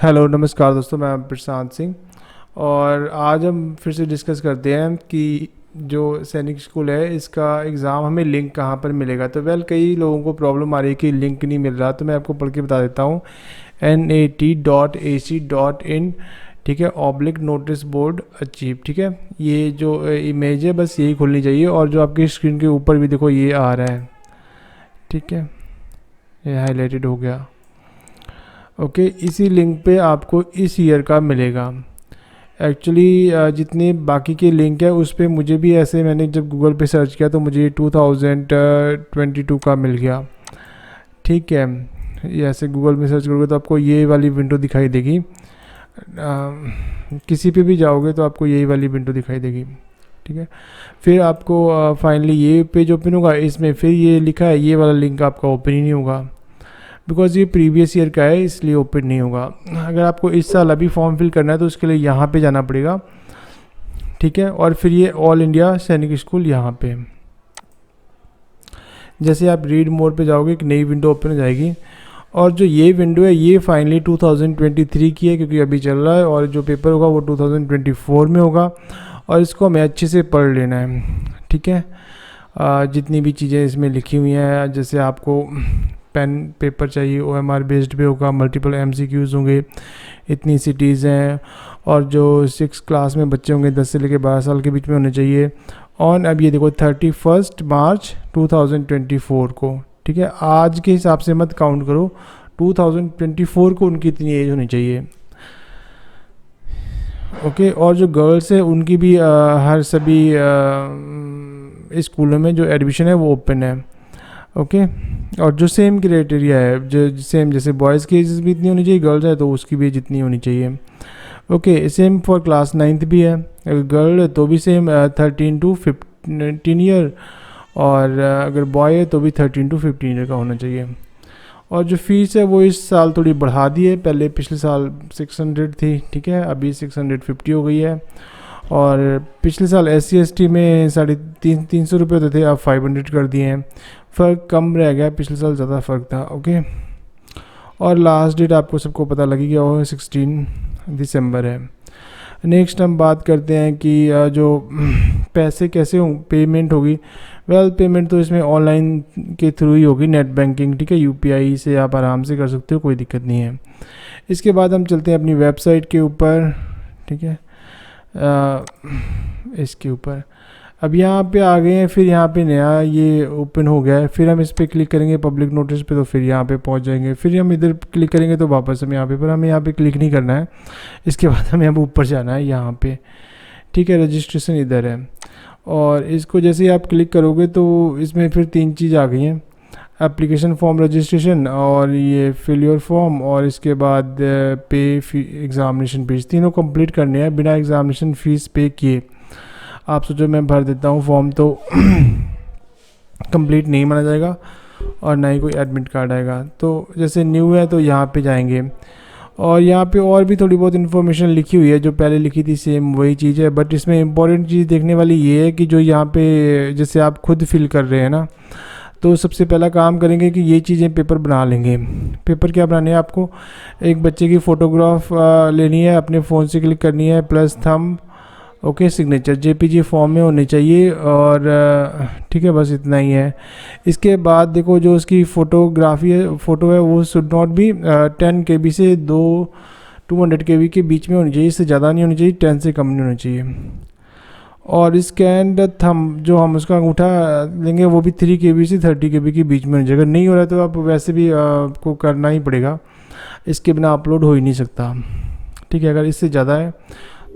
Hello नमस्कार दोस्तों, मैं प्रशांत सिंह। और आज हम फिर से डिस्कस करते हैं कि जो सैनिक स्कूल है इसका एग्ज़ाम हमें लिंक कहाँ पर मिलेगा। तो कई लोगों को प्रॉब्लम आ रही है कि लिंक नहीं मिल रहा, तो मैं आपको पढ़ के बता देता हूँ। NAT.AC.in, ठीक है, ऑब्लिक नोटिस बोर्ड अचीव, ठीक है। ये जो इमेज है बस यही खुलनी चाहिए, और जो आपकी स्क्रीन के ऊपर भी देखो ये आ रहा है, ठीक है, ये हाईलाइटेड हो गया। ओके, इसी लिंक पे आपको इस ईयर का मिलेगा। एक्चुअली जितने बाकी के लिंक है उस पर मुझे भी ऐसे, मैंने जब गूगल पे सर्च किया तो मुझे 2022 का मिल गया, ठीक है। ये ऐसे गूगल में सर्च करोगे तो आपको ये वाली विंडो दिखाई देगी। किसी पे भी जाओगे तो आपको यही वाली विंडो दिखाई देगी, ठीक है। फिर आपको फाइनली ये पेज ओपन होगा, इसमें फिर ये लिखा है ये वाला लिंक आपका ओपन ही नहीं होगा, बिकॉज़ ये प्रीवियस ईयर का है इसलिए ओपन नहीं होगा। अगर आपको इस साल अभी फॉर्म फिल करना है तो उसके लिए यहाँ पे जाना पड़ेगा, ठीक है। और फिर ये ऑल इंडिया सैनिक स्कूल यहाँ पे, जैसे आप रीड मोर पे जाओगे एक नई विंडो ओपन हो जाएगी। और जो ये विंडो है ये फाइनली 2023 की है, क्योंकि अभी चल रहा है, और जो पेपर होगा वो 2024 में होगा। और इसको हमें अच्छे से पढ़ लेना है, ठीक है। जितनी भी चीज़ें इसमें लिखी हुई हैं, जैसे आपको पेन पेपर चाहिए, OMR बेस्ड पे होगा, मल्टीपल MCQs होंगे, इतनी सिटीज़ हैं, और जो 6 क्लास में बच्चे होंगे 10 से लेकर 12 साल के बीच में होने चाहिए। और अब ये देखो 31 मार्च 2024 को, ठीक है। आज के हिसाब से मत काउंट करो, 2024 को उनकी इतनी एज होनी चाहिए, ओके। और जो गर्ल्स है उनकी भी हर सभी स्कूलों में जो एडमिशन है वो ओपन है, ओके। और जो सेम क्राइटेरिया है, जो सेम जैसे बॉयज़ की एज भी इतनी होनी चाहिए, गर्ल्स है तो उसकी भी जितनी होनी चाहिए, okay. Same for class 9th भी है, अगर गर्ल है तो भी सेम 13 to 15 ईयर, और अगर बॉय है तो भी 13 to 15 ईयर का होना चाहिए। और जो फीस है वो इस साल थोड़ी बढ़ा दी है, पहले पिछले साल 600 थी, ठीक है, अभी 650 हो गई है। और पिछले साल SC/ST में 350 रुपये होते थे, अब 500 कर दिए हैं। फ़र्क कम रह गया, पिछले साल ज़्यादा फ़र्क था, ओके। और लास्ट डेट आपको सबको पता लगी गया वो 16 दिसंबर है। नेक्स्ट हम बात करते हैं कि जो पैसे कैसे पेमेंट होगी। पेमेंट तो इसमें ऑनलाइन के थ्रू ही होगी, नेट बैंकिंग, ठीक है। UPI से आप आराम से कर सकते हो, कोई दिक्कत नहीं है। इसके बाद हम चलते हैं अपनी वेबसाइट के ऊपर, ठीक है। इसके ऊपर अब यहाँ पे आ गए हैं, फिर यहाँ पे नया ये ओपन हो गया है, फिर हम इस पर क्लिक करेंगे पब्लिक नोटिस पे, तो फिर यहाँ पे पहुँच जाएंगे। फिर हम इधर क्लिक करेंगे तो वापस हम यहाँ पे, पर हमें यहाँ पे क्लिक नहीं करना है। इसके बाद हमें यहाँ पे ऊपर जाना है, यहाँ पे, ठीक है। रजिस्ट्रेशन इधर है, और इसको जैसे ही आप क्लिक करोगे तो इसमें फिर 3 चीज़ आ गई हैं, एप्लीकेशन फॉर्म रजिस्ट्रेशन, और ये फिल योर फॉर्म, और इसके बाद पे एग्ज़ामिनेशन फीस। तीनों कंप्लीट करने हैं बिना एग्ज़ामिनेशन फ़ीस पे किए। आप सोचो मैं भर देता हूँ फॉर्म तो कंप्लीट नहीं माना जाएगा, और ना ही कोई एडमिट कार्ड आएगा। तो जैसे न्यू है तो यहाँ पे जाएंगे, और यहाँ पे और भी थोड़ी बहुत इन्फॉर्मेशन लिखी हुई है, जो पहले लिखी थी सेम वही चीज़ है, बट इसमें इंपॉर्टेंट चीज़ देखने वाली ये है कि जो यहाँ पे जैसे आप खुद फिल कर रहे हैं ना, तो सबसे पहला काम करेंगे कि ये चीज़ें पेपर बना लेंगे। पेपर क्या बनाने हैं आपको, एक बच्चे की फ़ोटोग्राफ लेनी है, अपने फ़ोन से क्लिक करनी है, plus thumb, okay, signature JPG form में होनी चाहिए, और ठीक है, बस इतना ही है। इसके बाद देखो जो उसकी फ़ोटोग्राफी है, फ़ोटो है, वो शुड नॉट भी 10 KB से 200 KB के बीच में होनी चाहिए, इससे ज़्यादा नहीं होनी चाहिए, 10 से कम नहीं होनी चाहिए। और स्कैंड थंब जो हम उसका अंगूठा लेंगे वो भी 3 KB से 30 KB के बीच में होनी चाहिए। अगर नहीं हो रहा है तो आप वैसे भी आपको करना ही पड़ेगा, इसके बिना अपलोड हो ही नहीं सकता, ठीक है। अगर इससे ज़्यादा है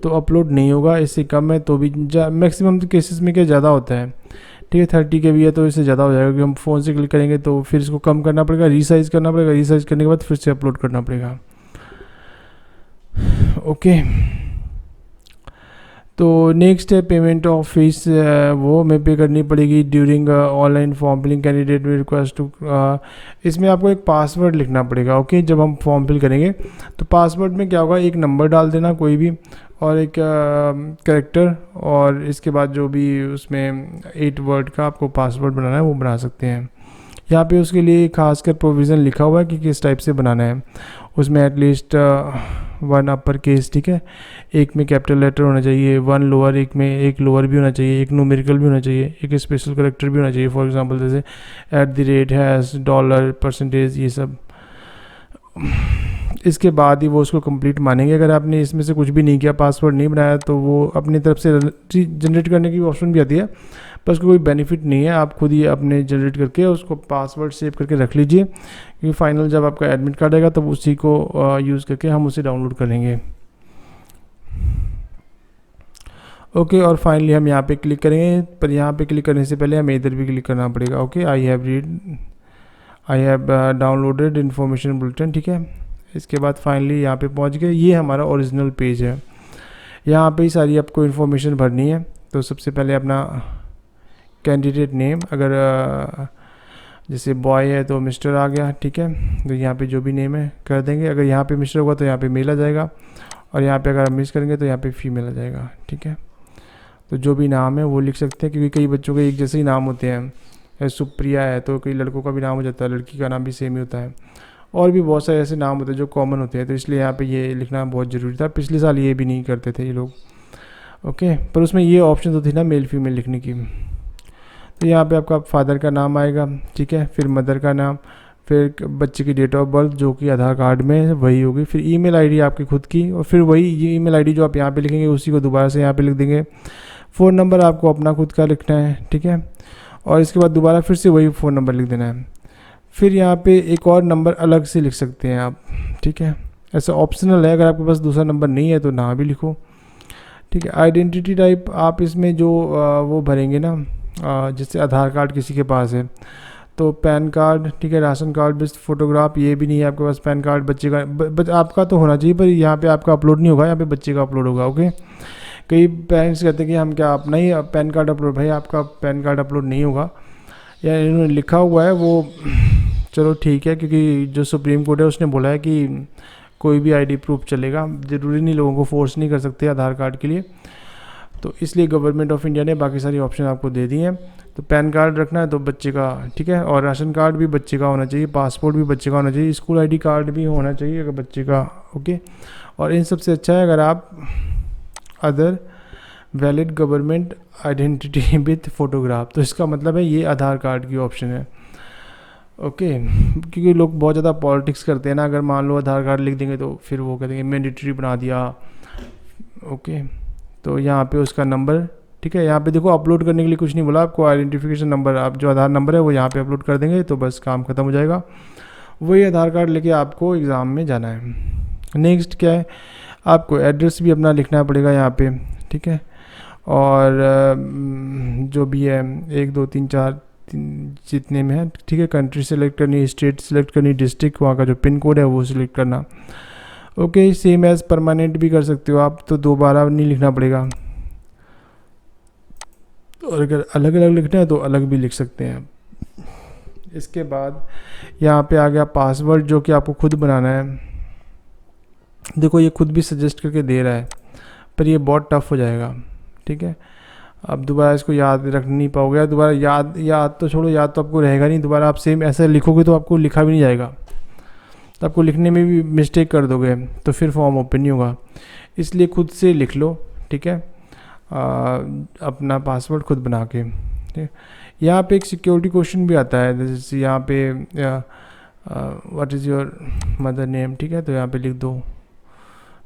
तो अपलोड नहीं होगा, इससे कम है तो भी मैक्सिमम केसेस में क्या ज़्यादा होता है, ठीक है। 30 KB है तो इससे ज़्यादा हो जाएगा, क्योंकि हम फ़ोन से क्लिक करेंगे तो फिर इसको कम करना पड़ेगा, रीसाइज़ करना पड़ेगा, रीसाइज़ करने के बाद फिर से अपलोड करना पड़ेगा, ओके। तो नेक्स्ट है पेमेंट ऑफ फीस, वो हमें पे करनी पड़ेगी during online form filling, candidate will request to, इसमें आपको एक पासवर्ड लिखना पड़ेगा, ओके। जब हम फॉर्म फिल करेंगे तो पासवर्ड में क्या होगा, एक नंबर डाल देना कोई भी, और एक कैरेक्टर, और इसके बाद जो भी उसमें 8 वर्ड का आपको पासवर्ड बनाना है वो बना सकते हैं। यहाँ पे उसके लिए खासकर प्रोविज़न लिखा हुआ है कि किस टाइप से बनाना है। उसमें एटलीस्ट 1 अपर केस, ठीक है, एक में कैपिटल लेटर होना चाहिए, 1 लोअर, एक में एक लोअर भी होना चाहिए, एक न्यूमेरिकल भी होना चाहिए, एक स्पेशल करेक्टर भी होना चाहिए। फॉर एग्जांपल जैसे @ हैश, डॉलर, परसेंटेज, ये सब। इसके बाद ही वो उसको कंप्लीट मानेंगे। अगर आपने इसमें से कुछ भी नहीं किया, पासवर्ड नहीं बनाया, तो वो अपनी तरफ से जनरेट करने की ऑप्शन भी आती है, पर उसको कोई बेनिफिट नहीं है। आप खुद ही अपने जनरेट करके उसको पासवर्ड सेव करके रख लीजिए, क्योंकि फाइनल जब आपका एडमिट कार्ड आएगा तब उसी को यूज़ करके हम उसे डाउनलोड करेंगे। ओके, और फाइनली हम यहाँ पे क्लिक करेंगे, पर यहाँ पे क्लिक करने से पहले हमें इधर भी क्लिक करना पड़ेगा। Okay, I have downloaded information bulletin, ठीक है। इसके बाद फाइनली यहाँ पे पहुँच गए। ये हमारा ओरिजिनल पेज है। यहाँ पे ही सारी आपको इन्फॉर्मेशन भरनी है। तो सबसे पहले अपना कैंडिडेट नेम, अगर जैसे बॉय है तो मिस्टर आ गया, ठीक है, तो यहाँ पे जो भी नेम है कर देंगे। अगर यहाँ पे मिस्टर होगा तो यहाँ पे मेल आ जाएगा, और यहाँ पे अगर हम मिस करेंगे तो यहाँ पे फीमेल आ जाएगा, ठीक है। तो जो भी नाम है वो लिख सकते हैं, क्योंकि कई बच्चों के एक जैसे ही नाम होते हैं। सुप्रिया है तो कई लड़कों का भी नाम हो जाता है, लड़की का नाम भी सेम ही होता है, और भी बहुत सारे ऐसे नाम होते हैं जो कॉमन होते हैं। तो इसलिए यहाँ पे ये लिखना बहुत ज़रूरी था। पिछले साल ये भी नहीं करते थे ये लोग। ओके, पर उसमें ये ऑप्शन तो थी ना मेल फीमेल लिखने की। तो यहाँ पे आपका फादर का नाम आएगा, ठीक है, फिर मदर का नाम, फिर बच्चे की डेट ऑफ बर्थ जो कि आधार कार्ड में वही होगी, फिर ईमेल आईडी आपकी खुद की, और फिर वही ये ईमेल आईडी जो आप यहाँ पे लिखेंगे उसी को दोबारा से यहाँ पे लिख देंगे। फ़ोन नंबर आपको अपना खुद का लिखना है, ठीक है, और इसके बाद दोबारा फिर से वही फ़ोन नंबर लिख देना है। फिर यहाँ पे एक और नंबर अलग से लिख सकते हैं आप, ठीक है, ऐसा ऑप्शनल है। अगर आपके पास दूसरा नंबर नहीं है तो ना भी लिखो, ठीक है। आइडेंटिटी टाइप आप इसमें जो वो भरेंगे ना, जैसे आधार कार्ड किसी के पास है तो पैन कार्ड, ठीक है, राशन कार्ड, बस फोटोग्राफ ये भी नहीं है आपके पास, पैन कार्ड बच्चे का आपका तो होना चाहिए, पर यहाँ पे आपका अपलोड नहीं होगा, यहाँ पे बच्चे का अपलोड होगा। ओके, कई पेरेंट्स कहते हैं कि हम क्या अपना ही पैन कार्ड अपलोड, भाई आपका पैन कार्ड अपलोड नहीं होगा, या इन्होंने लिखा हुआ है वो, चलो ठीक है, क्योंकि जो सुप्रीम कोर्ट है उसने बोला है कि कोई भी आईडी प्रूफ चलेगा, ज़रूरी नहीं, लोगों को फोर्स नहीं कर सकते आधार कार्ड के लिए। तो इसलिए गवर्नमेंट ऑफ इंडिया ने बाकी सारी ऑप्शन आपको दे दी हैं। तो पैन कार्ड रखना है तो बच्चे का, ठीक है, और राशन कार्ड भी बच्चे का होना चाहिए, पासपोर्ट भी बच्चे का होना चाहिए, स्कूल आईडी कार्ड भी होना चाहिए अगर बच्चे का। ओके, और इन सबसे अच्छा है अगर आप other valid government identity with photograph, तो इसका मतलब है ये आधार कार्ड की ऑप्शन है। ओके, क्योंकि लोग बहुत ज़्यादा पॉलिटिक्स करते हैं ना, अगर मान लो आधार कार्ड लिख देंगे तो फिर वो कहते हैं मैंडेटरी बना दिया। ओके, तो यहाँ पे उसका नंबर, ठीक है, यहाँ पे देखो अपलोड करने के लिए कुछ नहीं बोला आपको, आइडेंटिफिकेशन नंबर, आप जो आधार नंबर है वो यहाँ पे अपलोड कर देंगे तो बस काम खत्म हो जाएगा। वही आधार कार्ड लेके आपको एग्ज़ाम में जाना है। नेक्स्ट क्या है, आपको एड्रेस भी अपना लिखना पड़ेगा यहाँ पे, ठीक है, और जो भी है 1 2 3 4 जितने में है, ठीक है, कंट्री सेलेक्ट करनी, स्टेट सेलेक्ट करनी, डिस्ट्रिक्ट, वहाँ का जो पिन कोड है वो सिलेक्ट करना। ओके, सेम एज़ परमानेंट भी कर सकते हो आप, तो दोबारा नहीं लिखना पड़ेगा, और अगर अलग अलग लिखना है तो अलग भी लिख सकते हैं। इसके बाद यहाँ पे आ गया पासवर्ड, जो कि आपको खुद बनाना है। देखो ये खुद भी सजेस्ट करके दे रहा है, पर ये बहुत टफ हो जाएगा, ठीक है। अब दोबारा इसको याद रख नहीं पाओगे, दोबारा याद तो छोड़ो, याद तो आपको रहेगा नहीं, दोबारा आप सेम ऐसे लिखोगे तो आपको लिखा भी नहीं जाएगा, तो आपको लिखने में भी मिस्टेक कर दोगे, तो फिर फॉर्म ओपन नहीं होगा। इसलिए खुद से लिख लो, ठीक है, अपना पासवर्ड खुद बना के, ठीक है। यहाँ पे एक सिक्योरिटी क्वेश्चन भी आता है, जैसे यहाँ पे what is your mother name, ठीक है, तो यहाँ पे लिख दो।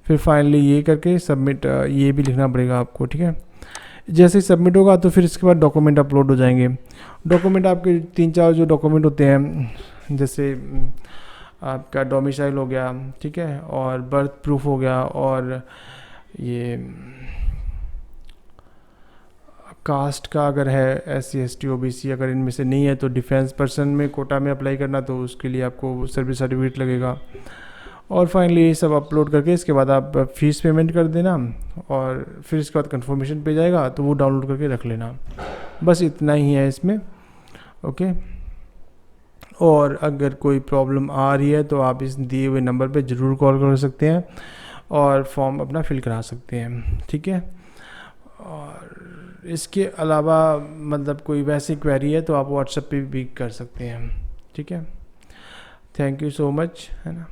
फिर फाइनली ये करके सबमिट, ये भी लिखना पड़ेगा आपको, ठीक है। जैसे ही सबमिट होगा तो फिर इसके बाद डॉक्यूमेंट अपलोड हो जाएंगे। डॉक्यूमेंट आपके 3-4 जो डॉक्यूमेंट होते हैं, जैसे आपका डोमिसाइल हो गया, ठीक है, और बर्थ प्रूफ हो गया, और ये कास्ट का अगर है SC ST OBC, अगर इनमें से नहीं है तो डिफेंस पर्सन में कोटा में अप्लाई करना, तो उसके लिए आपको सर्विस सर्टिफिकेट लगेगा। और फाइनली ये सब अपलोड करके इसके बाद आप फीस पेमेंट कर देना, और फिर इसके बाद कंफर्मेशन पे जाएगा तो वो डाउनलोड करके रख लेना। बस इतना ही है इसमें। ओके, और अगर कोई प्रॉब्लम आ रही है तो आप इस दिए हुए नंबर पे ज़रूर कॉल कर सकते हैं और फॉर्म अपना फिल करा सकते हैं, ठीक है। और इसके अलावा मतलब कोई वैसी क्वेरी है तो आप व्हाट्सएप पे भी कर सकते हैं। ठीक है, थैंक यू सो मच, है ना।